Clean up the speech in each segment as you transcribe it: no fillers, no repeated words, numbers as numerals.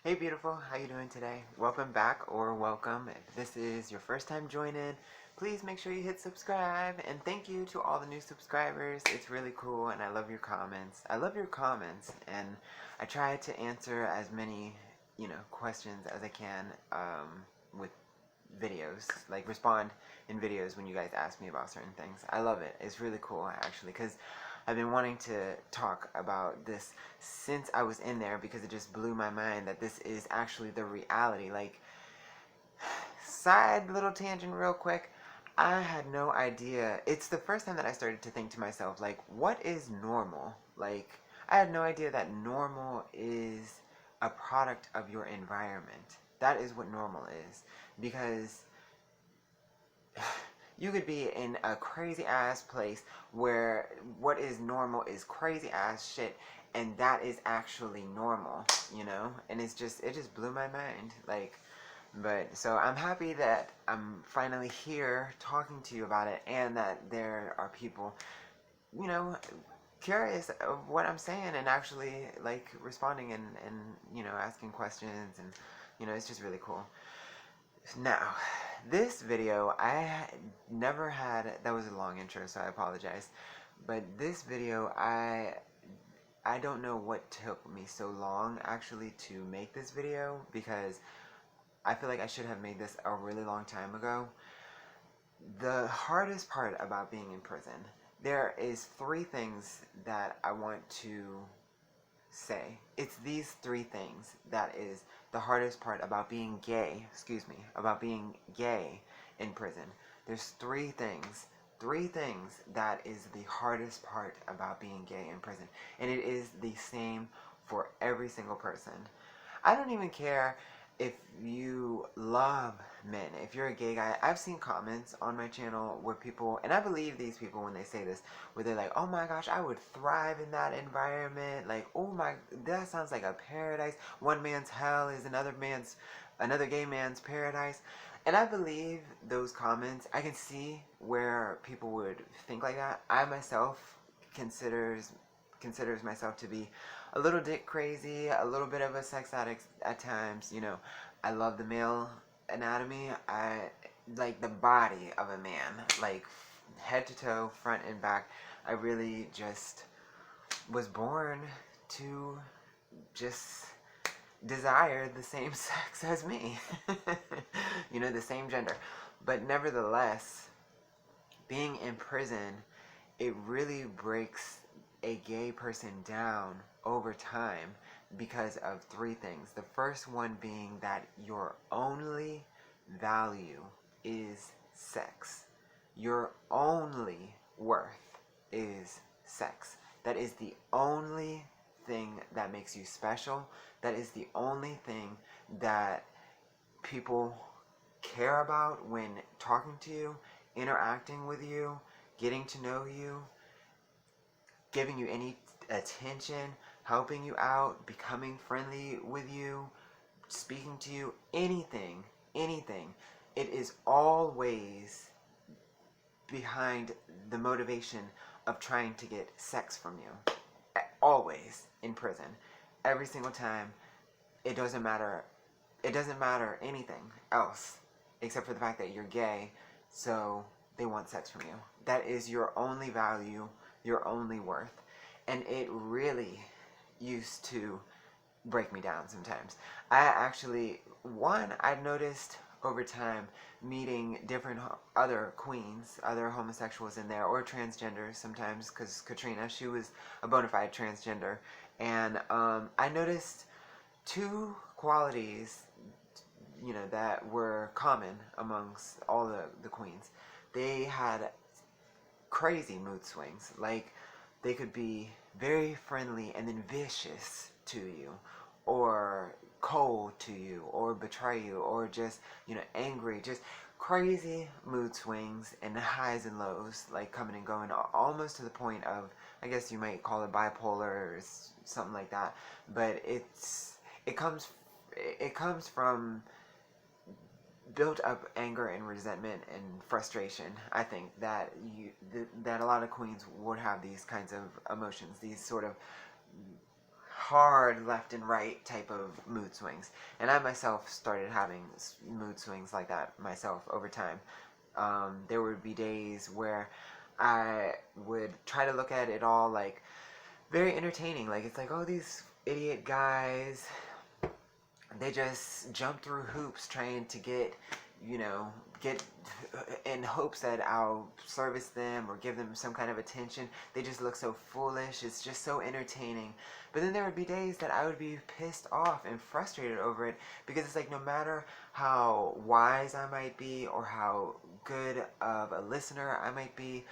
Hey beautiful, how you doing today? Welcome back or welcome. If this is your first time joining, please make sure you hit subscribe, and thank you to all the new subscribers. It's really cool and I love your comments. And I try to answer as many, questions as I can with videos, like respond in videos when you guys ask me about certain things. I love it. It's really cool actually because I've been wanting to talk about this since I was in there because it just blew my mind that this is actually the reality. Like, side little tangent real quick. I had no idea. It's the first time that I started to think to myself, like, what is normal? Like, I had no idea that normal is a product of your environment. That is what normal is. Because you could be in a crazy ass place where what is normal is crazy ass shit, and that is actually normal, and it just blew my mind. Like, but so I'm happy that I'm finally here talking to you about it, and that there are people, you know curious of what I'm saying, and actually like responding, and asking questions, and it's just really cool. Now, this video, I never had, that was a long intro, so I apologize. But this video, I don't know what took me so long actually to make this video, because I feel like I should have made this a really long time ago. The hardest part about being in prison, there is three things that I want to say. It's these three things that is the hardest part about being gay, about being gay in prison. There's three things that is the hardest part about being gay in prison. And it is the same for every single person. I don't even care if you love men, if you're a gay guy. I've seen comments on my channel where people, and I believe these people when they say this, where they're like, oh my gosh, I would thrive in that environment. Like, oh my, that sounds like a paradise. One man's hell is another gay man's paradise. And I believe those comments. I can see where people would think like that. I myself considers myself to be a little dick crazy, a little bit of a sex addict at times. I love the male anatomy. I like the body of a man, like head to toe, front and back. I really just was born to just desire the same sex as me. The same gender. But nevertheless, being in prison, it really breaks a gay person down over time because of three things. The first one being that your only value is sex. Your only worth is sex. That is the only thing that makes you special. That is the only thing that people care about when talking to you, interacting with you, getting to know you, giving you any attention, helping you out, becoming friendly with you, speaking to you, anything. It is always behind the motivation of trying to get sex from you. Always in prison. Every single time. It doesn't matter anything else except for the fact that you're gay, so they want sex from you. That is your only value, your only worth. And it really used to break me down sometimes. I noticed over time meeting different other queens, other homosexuals in there, or transgenders sometimes, because Katrina, she was a bona fide transgender. And I noticed two qualities, that were common amongst all the queens. They had crazy mood swings. Like, they could be very friendly and then vicious to you, or cold to you, or betray you, or just, angry. Just crazy mood swings and highs and lows, like coming and going, almost to the point of, I guess you might call it bipolar or something like that. But it comes from built up anger and resentment and frustration. I think that that a lot of queens would have these kinds of emotions, these sort of hard left and right type of mood swings. And I myself started having mood swings like that myself over time. There would be days where I would try to look at it all like very entertaining. Like, it's like, oh, these idiot guys, they just jump through hoops trying to get, get in hopes that I'll service them or give them some kind of attention. They just look so foolish. It's just so entertaining. But then there would be days that I would be pissed off and frustrated over it, because it's like, no matter how wise I might be or how good of a listener I might be,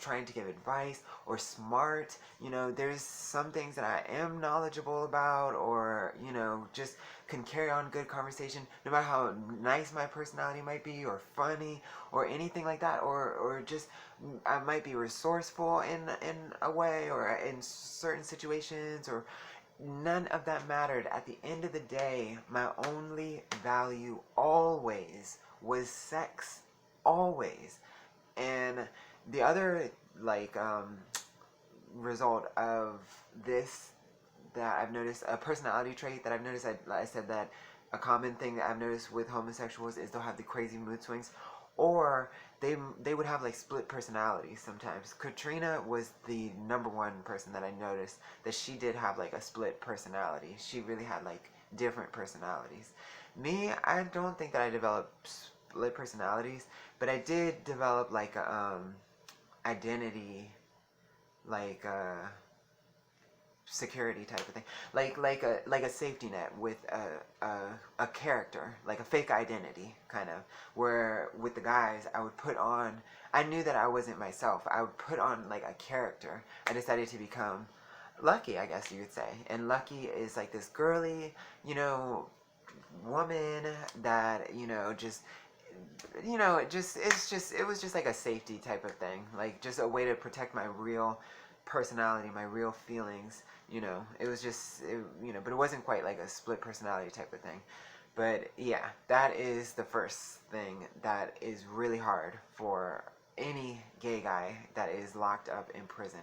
trying to give advice, or smart, there's some things that I am knowledgeable about, or just can carry on good conversation, no matter how nice my personality might be, or funny, or anything like that, or just I might be resourceful in a way, or in certain situations, or none of that mattered. At the end of the day, my only value always was sex, always. And the other result of this that I've noticed, a personality trait that I've noticed, I said that a common thing that I've noticed with homosexuals is they'll have the crazy mood swings, or they would have like split personalities sometimes. Katrina was the number one person that I noticed that she did have like a split personality. She really had like different personalities. Me, I don't think that I developed split personalities, but I did develop like a identity, like security type of thing, like a safety net with a character, like a fake identity, kind of, where with the guys I knew that I wasn't myself. I would put on like a character. I decided to become Lucky, I guess you could say. And Lucky is like this girly, woman that, it was just like a safety type of thing, like just a way to protect my real personality, my real feelings. It was just, but it wasn't quite like a split personality type of thing. But yeah, that is the first thing that is really hard for any gay guy that is locked up in prison,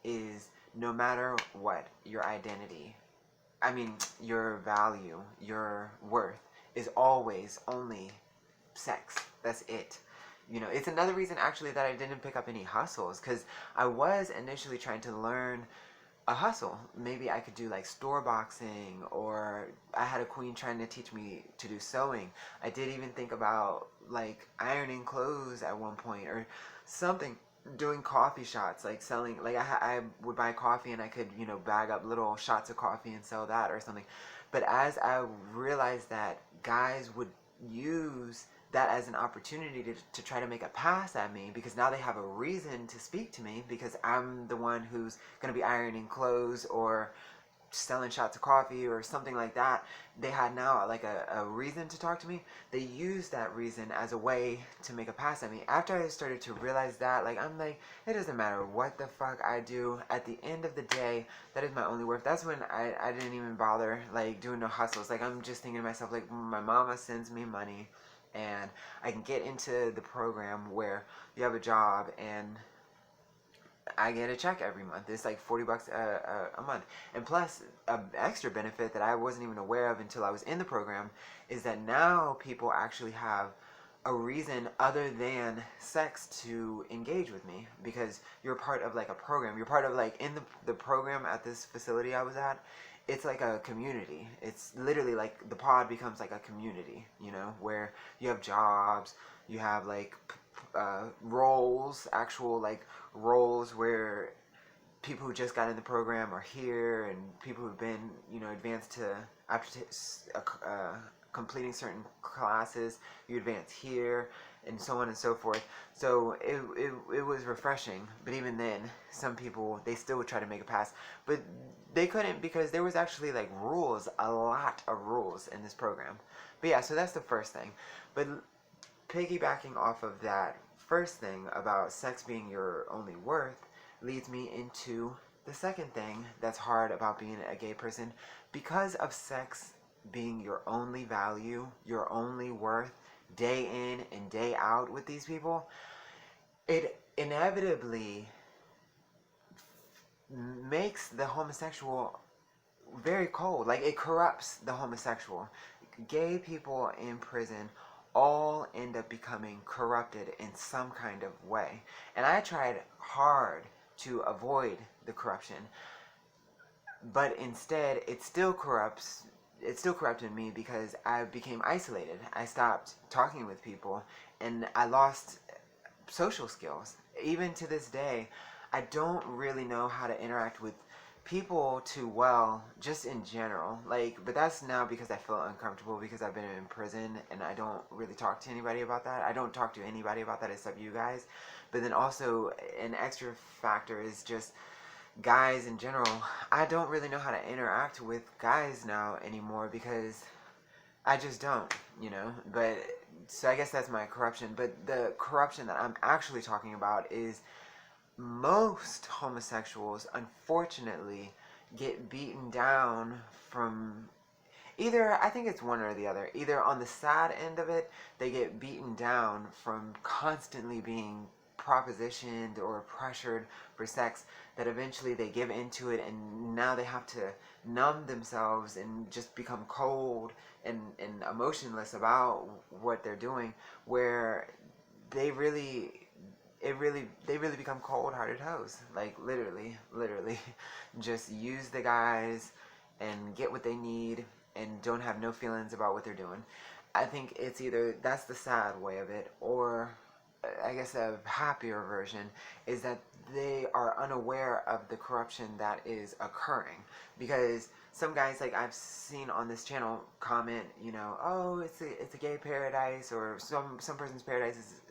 is no matter what, your identity, your value, your worth is always only sex. That's it. It's another reason actually that I didn't pick up any hustles, because I was initially trying to learn a hustle. Maybe I could do like store boxing, or I had a queen trying to teach me to do sewing. I did even think about like ironing clothes at one point, or something, doing coffee shots, like selling, like I would buy coffee and I could, bag up little shots of coffee and sell that or something. But as I realized that guys would use that as an opportunity to try to make a pass at me, because now they have a reason to speak to me, because I'm the one who's going to be ironing clothes or selling shots of coffee or something like that. They had now like a reason to talk to me. They used that reason as a way to make a pass at me. After I started to realize that, I'm like, it doesn't matter what the fuck I do. At the end of the day, that is my only worth. That's when I didn't even bother like doing no hustles. Like, I'm just thinking to myself, like, my mama sends me money, and I can get into the program where you have a job and I get a check every month. It's like $40 a month. And plus, an extra benefit that I wasn't even aware of until I was in the program is that now people actually have a reason other than sex to engage with me, because you're part of like a program. You're part of like, in the program at this facility I was at, it's like a community. It's literally like the pod becomes like a community, where you have jobs, you have like roles, actual like roles where people who just got in the program are here, and people who've been, advanced to after completing certain classes, you advance here, and so on and so forth. So it was refreshing. But even then, some people, they still would try to make a pass, but they couldn't, because there was actually like rules, a lot of rules in this program. But yeah, so that's the first thing. But piggybacking off of that first thing about sex being your only worth leads me into the second thing that's hard about being a gay person. Because of sex being your only value, your only worth, day in and day out with these people, it inevitably makes the homosexual very cold. Like, it corrupts the homosexual. Gay people in prison all end up becoming corrupted in some kind of way. And I tried hard to avoid the corruption, but instead it still corrupted me because I became isolated. I stopped talking with people and I lost social skills. Even to this day, I don't really know how to interact with people too well, just in general. Like, but that's now because I feel uncomfortable because I've been in prison and I don't really talk to anybody about that. I don't talk to anybody about that except you guys. But then also an extra factor is just guys in general. I don't really know how to interact with guys now anymore because I just don't, But so I guess that's my corruption. But the corruption that I'm actually talking about is most homosexuals, unfortunately, get beaten down from either, I think it's one or the other. Either on the sad end of it, they get beaten down from constantly being propositioned or pressured for sex, that eventually they give into it and now they have to numb themselves and just become cold and emotionless about what they're doing, where they really they really become cold-hearted hoes. Like, literally just use the guys and get what they need and don't have no feelings about what they're doing. I think it's either that's the sad way of it, or I guess a happier version is that they are unaware of the corruption that is occurring. Because some guys, like I've seen on this channel, comment, oh, it's a gay paradise, or some person's paradise is,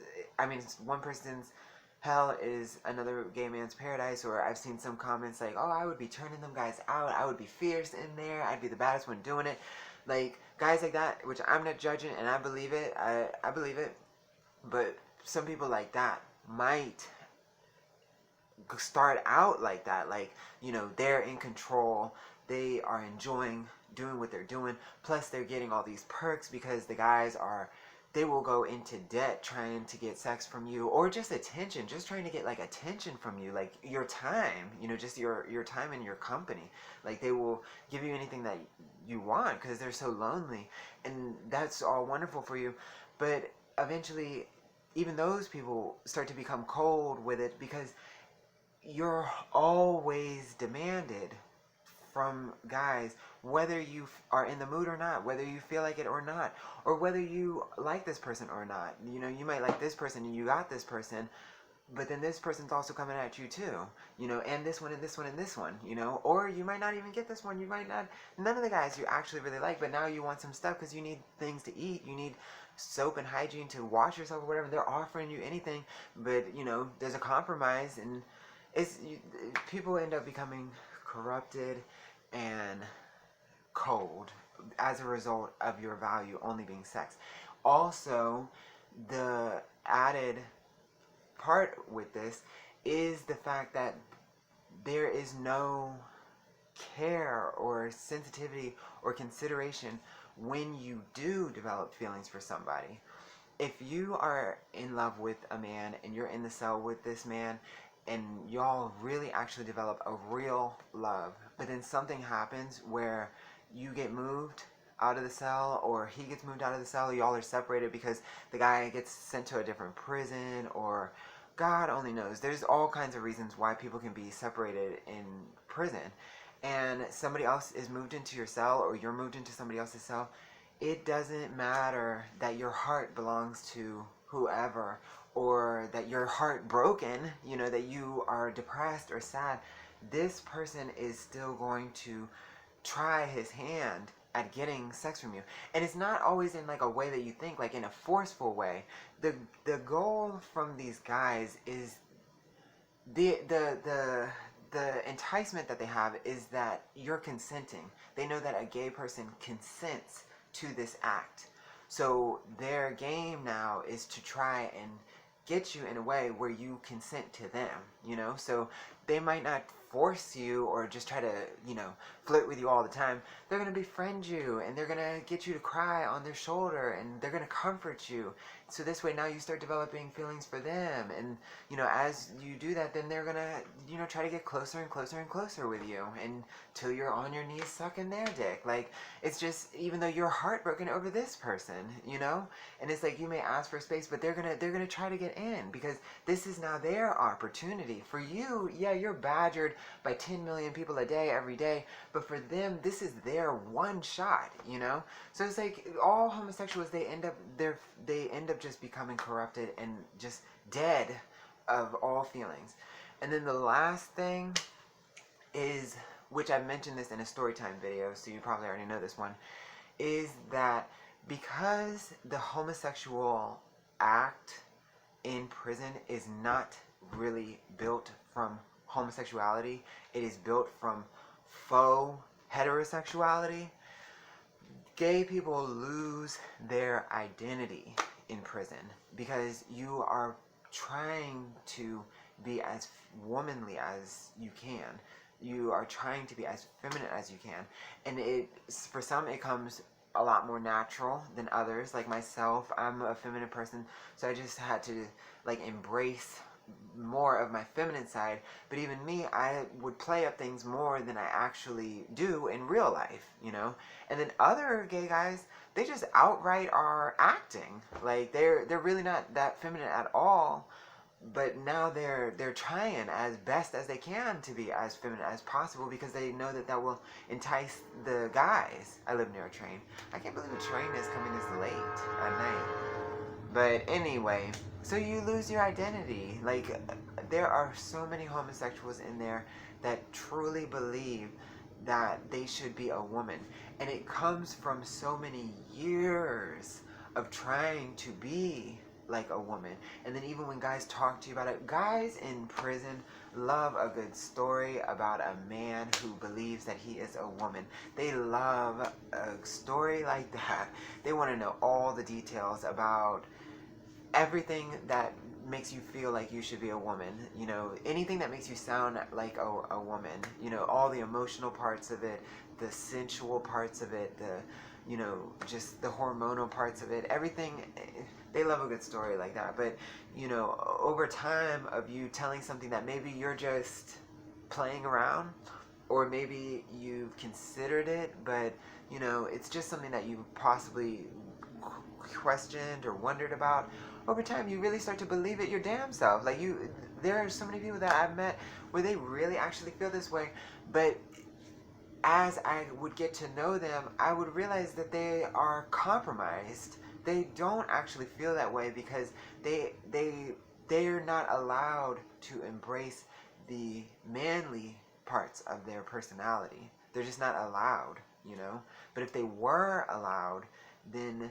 one person's hell is another gay man's paradise. Or I've seen some comments like, oh, I would be turning them guys out, I would be fierce in there, I'd be the baddest one doing it. Like, guys like that, which I'm not judging, and I believe it, I believe it, but some people like that might start out like that, like, they're in control, they are enjoying doing what they're doing, plus they're getting all these perks because the guys they will go into debt trying to get sex from you, or just attention, just trying to get like attention from you, like your time, just your time in your company. Like, they will give you anything that you want because they're so lonely, and that's all wonderful for you. But eventually, even those people start to become cold with it because you're always demanded from guys, whether you are in the mood or not, whether you feel like it or not, or whether you like this person or not. You might like this person and you got this person, but then this person's also coming at you too, and this one and this one and this one, or you might not even get this one, you might not, none of the guys you actually really like, but now you want some stuff because you need things to eat, you need soap and hygiene to wash yourself or whatever. They're offering you anything, but there's a compromise, and people end up becoming corrupted and cold as a result of your value only being sex. Also, the added part with this is the fact that there is no care or sensitivity or consideration when you do develop feelings for somebody. If you are in love with a man and you're in the cell with this man and y'all really actually develop a real love, but then something happens where you get moved out of the cell, or he gets moved out of the cell, y'all are separated because the guy gets sent to a different prison, or God only knows. There's all kinds of reasons why people can be separated in prison, and somebody else is moved into your cell, or you're moved into somebody else's cell. It doesn't matter that your heart belongs to whoever, or that your heart broken, that you are depressed or sad. This person is still going to try his hand at getting sex from you, and it's not always in like a way that you think, like in a forceful way. The goal from these guys is the enticement that they have is that you're consenting. They know that a gay person consents to this act, so their game now is to try and get you in a way where you consent to them, so they might not force you or just try to, flirt with you all the time. They're going to befriend you, and they're going to get you to cry on their shoulder, and they're going to comfort you. So this way now you start developing feelings for them, and as you do that, then they're going to try to get closer and closer and closer with you until you're on your knees sucking their dick. Like, it's just, even though you're heartbroken over this person, and it's like you may ask for space, but they're gonna try to get in, because this is now their opportunity. For you, yeah, you're badgered by 10 million people a day every day, but for them, this is their one shot. So it's like all homosexuals, they end up just becoming corrupted and just dead of all feelings. And then the last thing is, which I mentioned this in a storytime video, so you probably already know this one, is that because the homosexual act in prison is not really built from homosexuality, it is built from faux heterosexuality, gay people lose their identity in prison because you are trying to be as womanly as you can. You are trying to be as feminine as you can. And for some, it comes a lot more natural than others. Like myself, I'm a feminine person, so I just had to embrace more of my feminine side. But even me, I would play up things more than I actually do in real life, And then other gay guys, they just outright are acting like they're really not that feminine at all. But now they're trying as best as they can to be as feminine as possible, because they know that will entice the guys. I live near a train. I can't believe a train is coming this late at night. But anyway, so you lose your identity. Like, there are so many homosexuals in there that truly believe that they should be a woman. And it comes from so many years of trying to be like a woman. And then even when guys talk to you about it, guys in prison love a good story about a man who believes that he is a woman. They love a story like that. They want to know all the details about everything that makes you feel like you should be a woman, anything that makes you sound like a woman, all the emotional parts of it, the sensual parts of it, the just the hormonal parts of it, everything. They love a good story like that. But over time of you telling something that maybe you're just playing around, or maybe you've considered it, but it's just something that you possibly questioned or wondered about, over time you really start to believe it your damn self. Like, there are so many people that I've met where they really actually feel this way, but as I would get to know them, I would realize that they are compromised. They don't actually feel that way because they're not allowed to embrace the manly parts of their personality. They're just not allowed, But if they were allowed, then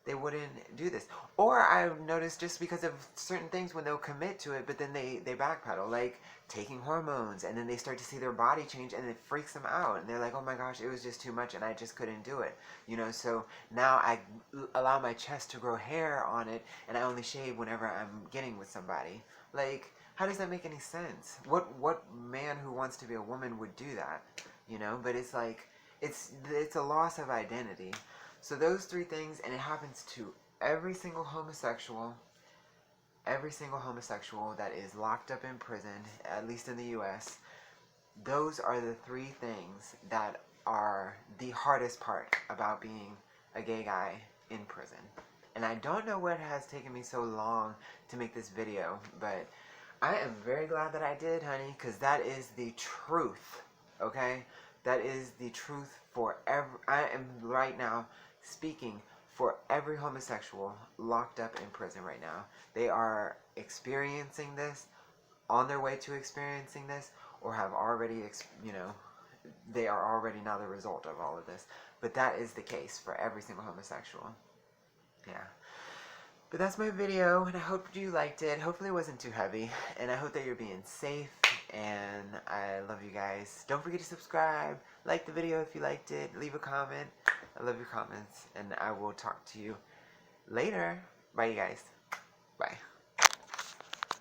they wouldn't do this. Or I've noticed just because of certain things, when they'll commit to it, but then they backpedal, like taking hormones, and then they start to see their body change, and it freaks them out, and they're like, oh my gosh, it was just too much, and I just couldn't do it, So now I allow my chest to grow hair on it, and I only shave whenever I'm getting with somebody. Like, how does that make any sense? What man who wants to be a woman would do that? But it's like, it's a loss of identity. So those three things, and it happens to every single homosexual that is locked up in prison, at least in the US, those are the three things that are the hardest part about being a gay guy in prison. And I don't know what has taken me so long to make this video, but I am very glad that I did, honey, because that is the truth, okay? That is the truth for I am right now speaking for every homosexual locked up in prison right now. They are experiencing this, on their way to experiencing this, or have already, they are already now the result of all of this. But that is the case for every single homosexual. Yeah. But that's my video, and I hope you liked it. Hopefully it wasn't too heavy, and I hope that you're being safe, and I love you guys. Don't forget to subscribe, like the video if you liked it, leave a comment. I love your comments, and I will talk to you later. Bye, you guys. Bye.